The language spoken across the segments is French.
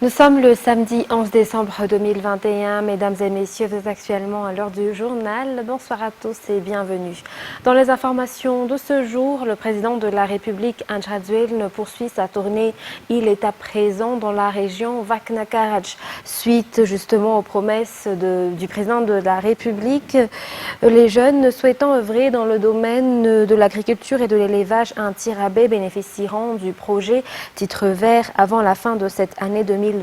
Nous sommes le samedi 11 décembre 2021. Mesdames et messieurs, vous êtes actuellement à l'heure du journal. Bonsoir à tous et bienvenue. Dans les informations de ce jour, le président de la République, Andry Rajoelina, poursuit sa tournée. Il est à présent dans la région Vakna Karaj. Suite justement aux promesses du président de la République, les jeunes souhaitant œuvrer dans le domaine de l'agriculture et de l'élevage à Ntirabe bénéficieront du projet Titre Vert avant la fin de cette année 2021.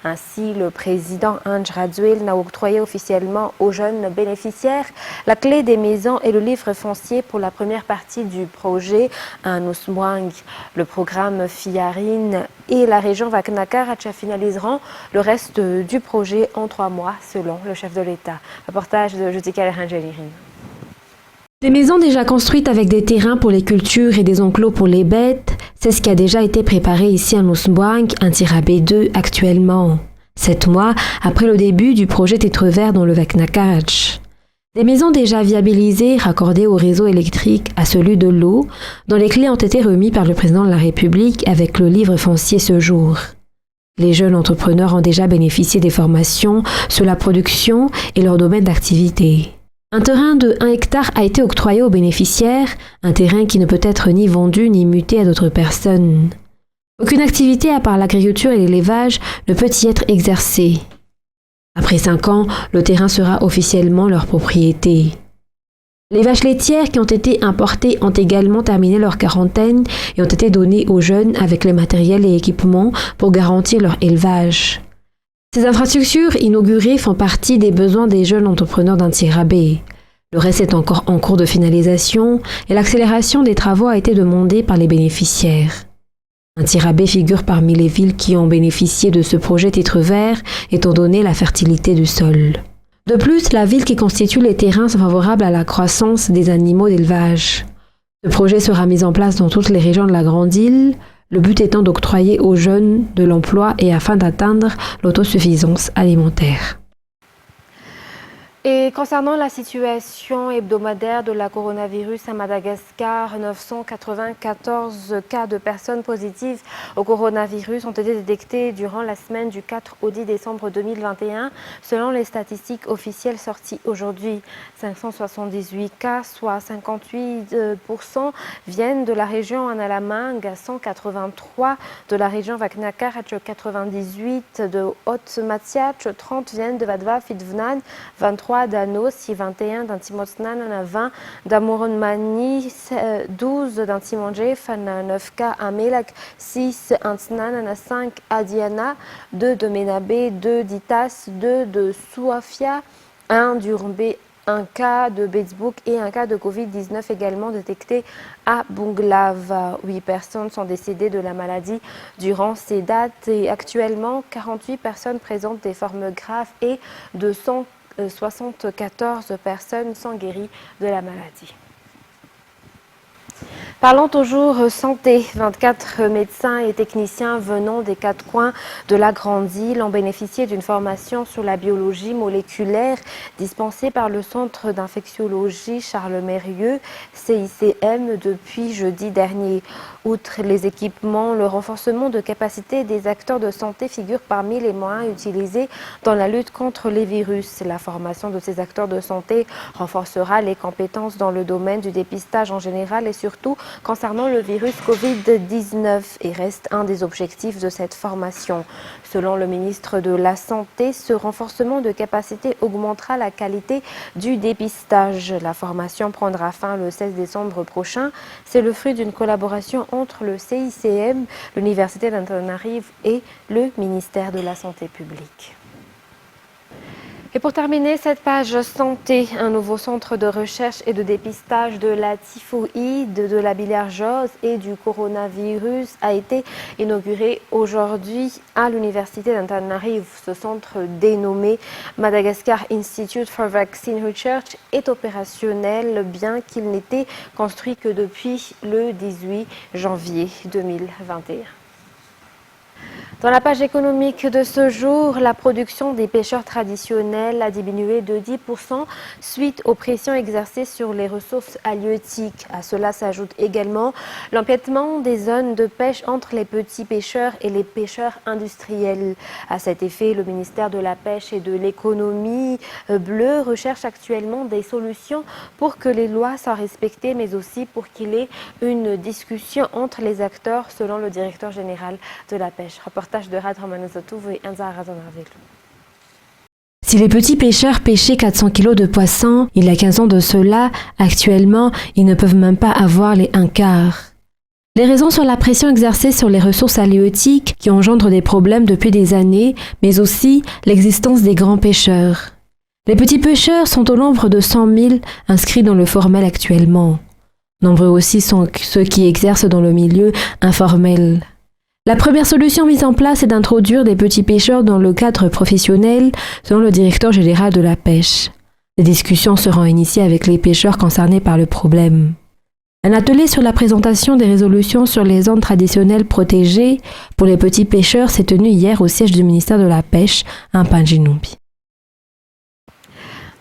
Ainsi, le président Andry Rajoelina a octroyé officiellement aux jeunes bénéficiaires la clé des maisons et le livre foncier pour la première partie du projet Anusmwang. Le programme Fiarine et la région Vakna Karaj finaliseront le reste du projet en 3 mois, selon le chef de l'État. Reportage de Jutika Rangelirine. Des maisons déjà construites avec des terrains pour les cultures et des enclos pour les bêtes, c'est ce qui a déjà été préparé ici à Nusmwang, Ntirabe 2 actuellement, 7 mois après le début du projet Titre Vert dans le Vakna Karaj. Des maisons déjà viabilisées, raccordées au réseau électrique, à celui de l'eau, dont les clés ont été remises par le président de la République avec le livre foncier ce jour. Les jeunes entrepreneurs ont déjà bénéficié des formations sur la production et leur domaine d'activité. Un terrain de 1 hectare a été octroyé aux bénéficiaires, un terrain qui ne peut être ni vendu ni muté à d'autres personnes. Aucune activité à part l'agriculture et l'élevage ne peut y être exercée. Après 5 ans, le terrain sera officiellement leur propriété. Les vaches laitières qui ont été importées ont également terminé leur quarantaine et ont été données aux jeunes avec les matériels et équipements pour garantir leur élevage. Ces infrastructures inaugurées font partie des besoins des jeunes entrepreneurs d'Ntirabe. Le reste est encore en cours de finalisation et l'accélération des travaux a été demandée par les bénéficiaires. Ntirabe figure parmi les villes qui ont bénéficié de ce projet Titre Vert, étant donné la fertilité du sol. De plus, la ville qui constitue les terrains sont favorables à la croissance des animaux d'élevage. Ce projet sera mis en place dans toutes les régions de la Grande Île, le but étant d'octroyer aux jeunes de l'emploi et afin d'atteindre l'autosuffisance alimentaire. Et concernant la situation hebdomadaire de la coronavirus à Madagascar, 994 cas de personnes positives au coronavirus ont été détectés durant la semaine du 4 au 10 décembre 2021, selon les statistiques officielles sorties aujourd'hui. 578 cas, soit 58%, viennent de la région Analamang, 183 de la région Vakna Karaj, 98 de Haute-Matiach, 30 viennent de Vadva Fidvnan, 23 d'Anos, 21 d'Antimotsnan, 20 d'Amoronmani, 12 d'Antimongef, 9 cas à Melak, 6 Antnan, 5 à Diana, 2 de Menabe, 2 d'Itas, 2 de Souafia, 1 d'Urumbe, 1 cas de Betsbouk et 1 cas de Covid-19 également détecté à Bunglav. 8 personnes sont décédées de la maladie durant ces dates et actuellement 48 personnes présentent des formes graves et 274 personnes sont guéries de la maladie. Parlons toujours santé. 24 médecins et techniciens venant des 4 coins de la Grande Île ont bénéficié d'une formation sur la biologie moléculaire dispensée par le Centre d'infectiologie Charles Mérieux, CICM, depuis jeudi dernier. Outre les équipements, le renforcement de capacité des acteurs de santé figure parmi les moyens utilisés dans la lutte contre les virus. La formation de ces acteurs de santé renforcera les compétences dans le domaine du dépistage en général et surtout concernant le virus Covid-19 et reste un des objectifs de cette formation. Selon le ministre de la Santé, ce renforcement de capacité augmentera la qualité du dépistage. La formation prendra fin le 16 décembre prochain. C'est le fruit d'une collaboration entre le CICM, l'Université d'Antananarivo et le ministère de la Santé publique. Et pour terminer cette page santé, un nouveau centre de recherche et de dépistage de la typhoïde, de la bilharziose et du coronavirus a été inauguré aujourd'hui à l'Université d'Antananarivo. Ce centre dénommé Madagascar Institute for Vaccine Research est opérationnel bien qu'il n'était construit que depuis le 18 janvier 2021. Dans la page économique de ce jour, la production des pêcheurs traditionnels a diminué de 10% suite aux pressions exercées sur les ressources halieutiques. À cela s'ajoute également l'empiètement des zones de pêche entre les petits pêcheurs et les pêcheurs industriels. À cet effet, le ministère de la Pêche et de l'économie bleue recherche actuellement des solutions pour que les lois soient respectées, mais aussi pour qu'il y ait une discussion entre les acteurs, selon le directeur général de la pêche. De Rad et Enza Razonarville. Si les petits pêcheurs pêchaient 400 kilos de poissons il y a 15 ans de cela, actuellement, ils ne peuvent même pas avoir les un quart. Les raisons sont la pression exercée sur les ressources halieutiques qui engendrent des problèmes depuis des années, mais aussi l'existence des grands pêcheurs. Les petits pêcheurs sont au nombre de 100 000 inscrits dans le formel actuellement. Nombreux aussi sont ceux qui exercent dans le milieu informel. La première solution mise en place est d'introduire des petits pêcheurs dans le cadre professionnel, selon le directeur général de la pêche. Des discussions seront initiées avec les pêcheurs concernés par le problème. Un atelier sur la présentation des résolutions sur les zones traditionnelles protégées pour les petits pêcheurs s'est tenu hier au siège du ministère de la Pêche à Mpandjinoubi.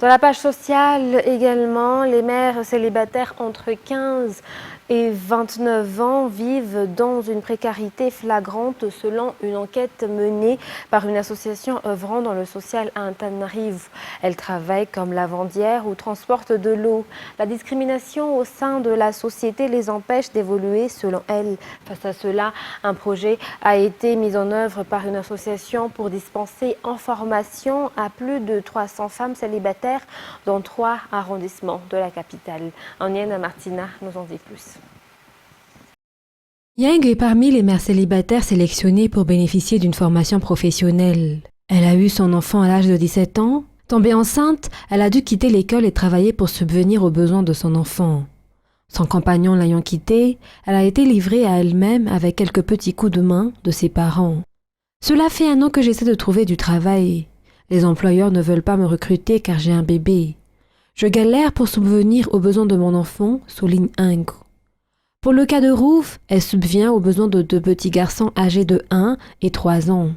Dans la page sociale également, les mères célibataires entre 15 et 29 ans vivent dans une précarité flagrante selon une enquête menée par une association œuvrant dans le social à Antananarivo. Elles travaillent comme lavandières ou transportent de l'eau. La discrimination au sein de la société les empêche d'évoluer selon elles. Face à cela, un projet a été mis en œuvre par une association pour dispenser en formation à plus de 300 femmes célibataires dans 3 arrondissements de la capitale. Anienne Martina nous en dit plus. Yang est parmi les mères célibataires sélectionnées pour bénéficier d'une formation professionnelle. Elle a eu son enfant à l'âge de 17 ans. Tombée enceinte, elle a dû quitter l'école et travailler pour subvenir aux besoins de son enfant. Son compagnon l'ayant quittée, elle a été livrée à elle-même avec quelques petits coups de main de ses parents. Cela fait 1 an que j'essaie de trouver du travail. Les employeurs ne veulent pas me recruter car j'ai un bébé. Je galère pour subvenir aux besoins de mon enfant, souligne Ingo. Pour le cas de Rouf, elle subvient aux besoins de 2 petits garçons âgés de 1 et 3 ans.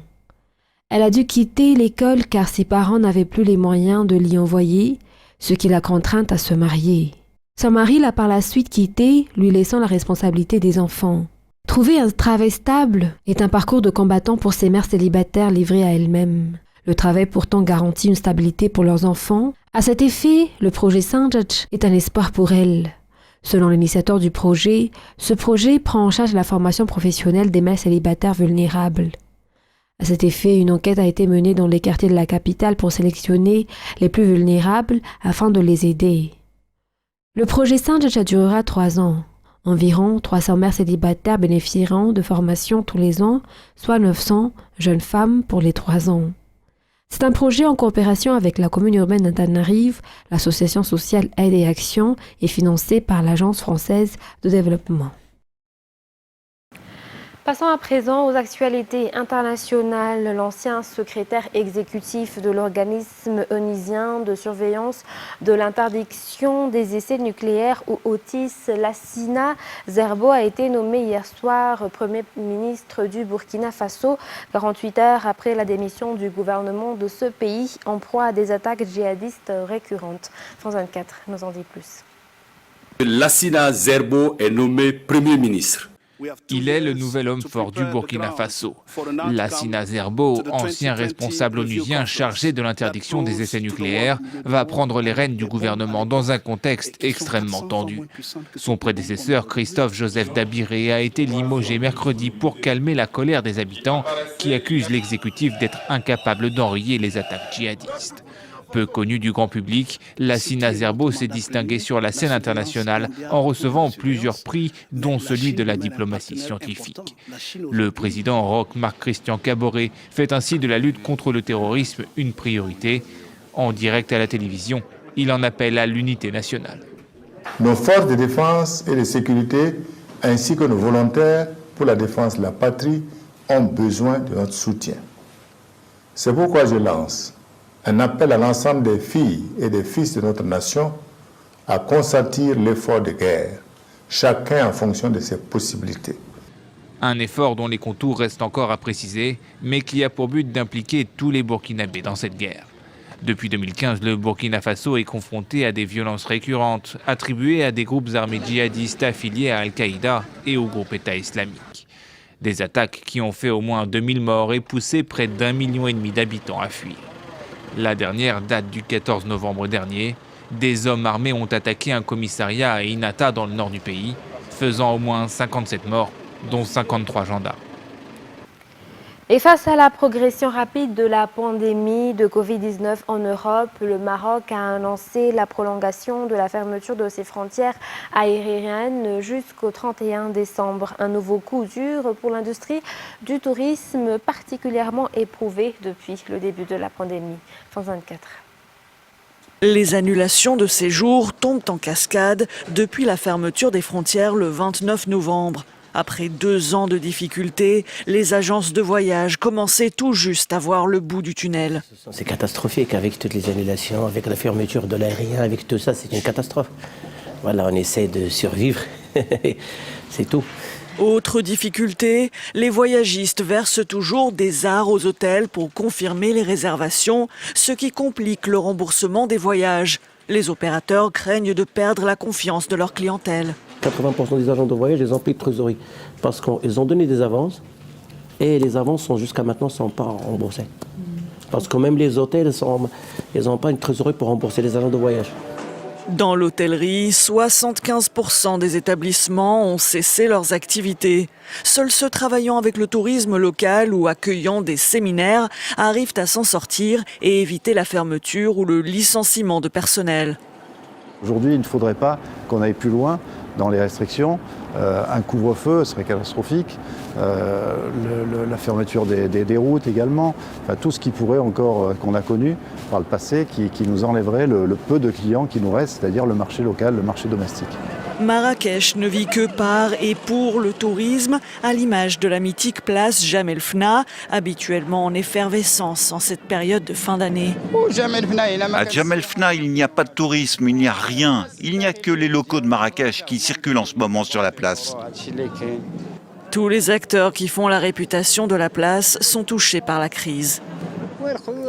Elle a dû quitter l'école car ses parents n'avaient plus les moyens de l'y envoyer, ce qui l'a contrainte à se marier. Son mari l'a par la suite quittée, lui laissant la responsabilité des enfants. Trouver un travail stable est un parcours de combattant pour ces mères célibataires livrées à elles-mêmes. Le travail pourtant garantit une stabilité pour leurs enfants. À cet effet, le projet Sanjach est un espoir pour elles. Selon l'initiateur du projet, ce projet prend en charge la formation professionnelle des mères célibataires vulnérables. À cet effet, une enquête a été menée dans les quartiers de la capitale pour sélectionner les plus vulnérables afin de les aider. Le projet Sanjach durera 3 ans. Environ 300 mères célibataires bénéficieront de formations tous les ans, soit 900 jeunes femmes pour les 3 ans. C'est un projet en coopération avec la commune urbaine d'Antananarivo, l'association sociale Aide et Action et financé par l'Agence française de développement. Passons à présent aux actualités internationales. L'ancien secrétaire exécutif de l'organisme onusien de surveillance de l'interdiction des essais nucléaires ou Otis, Lassina Zerbo, a été nommé hier soir Premier ministre du Burkina Faso, 48 heures après la démission du gouvernement de ce pays en proie à des attaques djihadistes récurrentes. France 24 nous en dit plus. Lassina Zerbo est nommé Premier ministre. Il est le nouvel homme fort du Burkina Faso. Lassina Zerbo, ancien responsable onusien chargé de l'interdiction des essais nucléaires, va prendre les rênes du gouvernement dans un contexte extrêmement tendu. Son prédécesseur, Christophe Joseph Dabiré, a été limogé mercredi pour calmer la colère des habitants qui accusent l'exécutif d'être incapable d'enrayer les attaques djihadistes. Peu connu du grand public, Lassina Zerbo s'est distingué sur la scène internationale en recevant plusieurs prix, dont celui de la diplomatie scientifique. Le président Roch Marc Christian Kaboré fait ainsi de la lutte contre le terrorisme une priorité. En direct à la télévision, il en appelle à l'unité nationale. Nos forces de défense et de sécurité, ainsi que nos volontaires pour la défense de la patrie, ont besoin de notre soutien. C'est pourquoi je lance un appel à l'ensemble des filles et des fils de notre nation à consentir l'effort de guerre, chacun en fonction de ses possibilités. Un effort dont les contours restent encore à préciser, mais qui a pour but d'impliquer tous les Burkinabés dans cette guerre. Depuis 2015, le Burkina Faso est confronté à des violences récurrentes, attribuées à des groupes armés djihadistes affiliés à Al-Qaïda et au groupe État islamique. Des attaques qui ont fait au moins 2000 morts et poussé près d'1,5 million d'habitants à fuir. La dernière date du 14 novembre dernier. Des hommes armés ont attaqué un commissariat à Inata dans le nord du pays, faisant au moins 57 morts, dont 53 gendarmes. Et face à la progression rapide de la pandémie de Covid-19 en Europe, le Maroc a annoncé la prolongation de la fermeture de ses frontières aériennes jusqu'au 31 décembre. Un nouveau coup dur pour l'industrie du tourisme particulièrement éprouvée depuis le début de la pandémie. France 24. Les annulations de séjours tombent en cascade depuis la fermeture des frontières le 29 novembre. Après 2 ans de difficultés, les agences de voyage commençaient tout juste à voir le bout du tunnel. C'est catastrophique avec toutes les annulations, avec la fermeture de l'aérien, avec tout ça, c'est une catastrophe. Voilà, on essaie de survivre, c'est tout. Autre difficulté, les voyagistes versent toujours des arts aux hôtels pour confirmer les réservations, ce qui complique le remboursement des voyages. Les opérateurs craignent de perdre la confiance de leur clientèle. 80% des agents de voyage, ils ont pris de trésorerie parce qu'ils ont donné des avances et les avances jusqu'à maintenant ne sont pas remboursées. Parce que même les hôtels, ils n'ont pas une trésorerie pour rembourser les agents de voyage. Dans l'hôtellerie, 75% des établissements ont cessé leurs activités. Seuls ceux travaillant avec le tourisme local ou accueillant des séminaires arrivent à s'en sortir et éviter la fermeture ou le licenciement de personnel. Aujourd'hui, il ne faudrait pas qu'on aille plus loin dans les restrictions. Un couvre-feu serait catastrophique, la fermeture des routes également, enfin, tout ce qui pourrait encore, qu'on a connu par le passé, qui nous enlèverait le peu de clients qui nous restent, c'est-à-dire le marché local, le marché domestique. Marrakech ne vit que par et pour le tourisme, à l'image de la mythique place Jamel Fna, habituellement en effervescence en cette période de fin d'année. À Jamel Fna, il n'y a pas de tourisme, il n'y a rien. Il n'y a que les locaux de Marrakech qui circulent en ce moment sur la place. Tous les acteurs qui font la réputation de la place sont touchés par la crise.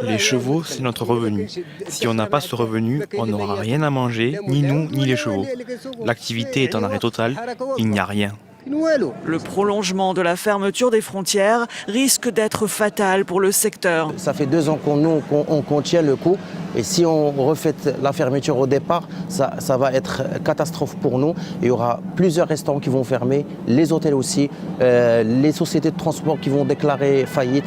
Les chevaux, c'est notre revenu. Si on n'a pas ce revenu, on n'aura rien à manger, ni nous, ni les chevaux. L'activité est en arrêt total, il n'y a rien. Le prolongement de la fermeture des frontières risque d'être fatal pour le secteur. Ça fait 2 ans qu'on contient le coup et si on refait la fermeture au départ, ça va être catastrophe pour nous. Il y aura plusieurs restaurants qui vont fermer, les hôtels aussi, les sociétés de transport qui vont déclarer faillite.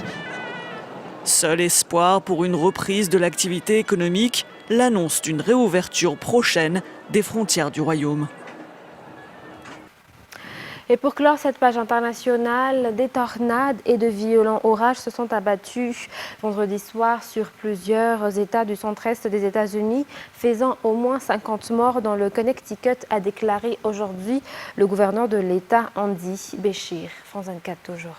Seul espoir pour une reprise de l'activité économique, l'annonce d'une réouverture prochaine des frontières du royaume. Et pour clore cette page internationale, des tornades et de violents orages se sont abattus vendredi soir sur plusieurs États du centre-est des États-Unis, faisant au moins 50 morts dans le Connecticut, a déclaré aujourd'hui le gouverneur de l'État, Andy Beshear. France 24 toujours.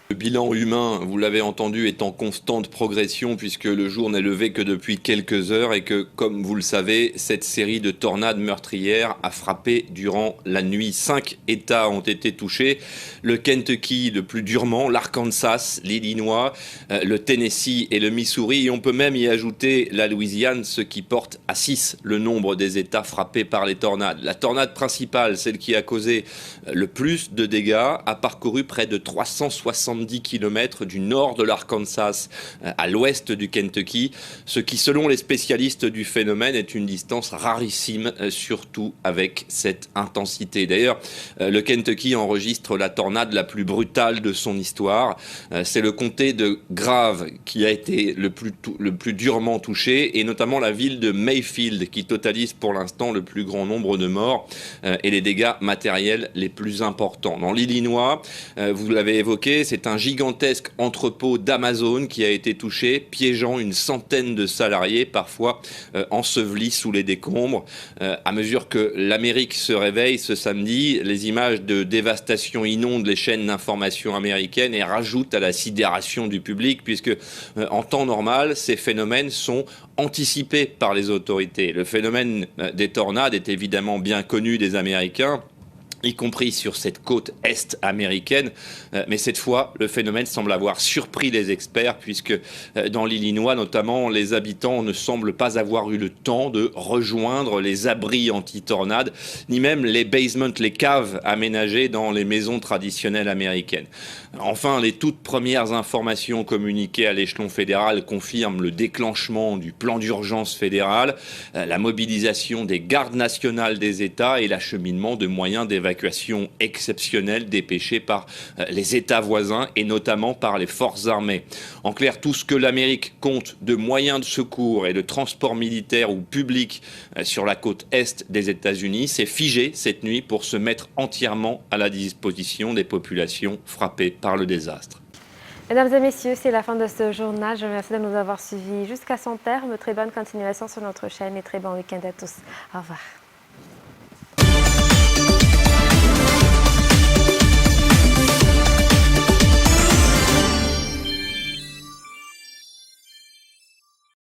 Le bilan humain, vous l'avez entendu, est en constante progression puisque le jour n'est levé que depuis quelques heures et que, comme vous le savez, cette série de tornades meurtrières a frappé durant la nuit. 5 États ont été touchés, le Kentucky le plus durement, l'Arkansas, l'Illinois, le Tennessee et le Missouri. Et on peut même y ajouter la Louisiane, ce qui porte à 6 le nombre des États frappés par les tornades. La tornade principale, celle qui a causé le plus de dégâts, a parcouru près de 370 km du nord de l'Arkansas à l'ouest du Kentucky, ce qui, selon les spécialistes du phénomène, est une distance rarissime, surtout avec cette intensité. D'ailleurs, le Kentucky enregistre la tornade la plus brutale de son histoire. C'est le comté de Grave qui a été le plus durement touché, et notamment la ville de Mayfield, qui totalise pour l'instant le plus grand nombre de morts et les dégâts matériels les plus importants. Dans l'Illinois, vous l'avez évoqué, c'est un gigantesque entrepôt d'Amazon qui a été touché, piégeant une centaine de salariés, parfois ensevelis sous les décombres. À mesure que l'Amérique se réveille ce samedi, les images de dévastation inondent les chaînes d'information américaines et rajoutent à la sidération du public, puisque en temps normal, ces phénomènes sont anticipés par les autorités. Le phénomène des tornades est évidemment bien connu des Américains. y compris sur cette côte est américaine. Mais cette fois, le phénomène semble avoir surpris les experts, puisque dans l'Illinois notamment, les habitants ne semblent pas avoir eu le temps de rejoindre les abris anti-tornades, ni même les basements, les caves aménagées dans les maisons traditionnelles américaines. Enfin, les toutes premières informations communiquées à l'échelon fédéral confirment le déclenchement du plan d'urgence fédéral, la mobilisation des gardes nationales des États et l'acheminement de moyens d'évacuation exceptionnelle dépêchés par les États voisins et notamment par les forces armées. En clair, tout ce que l'Amérique compte de moyens de secours et de transport militaire ou public sur la côte est des États-Unis s'est figé cette nuit pour se mettre entièrement à la disposition des populations frappées par le désastre. Mesdames et messieurs, c'est la fin de ce journal. Je vous remercie de nous avoir suivis jusqu'à son terme. Très bonne continuation sur notre chaîne et très bon week-end à tous. Au revoir.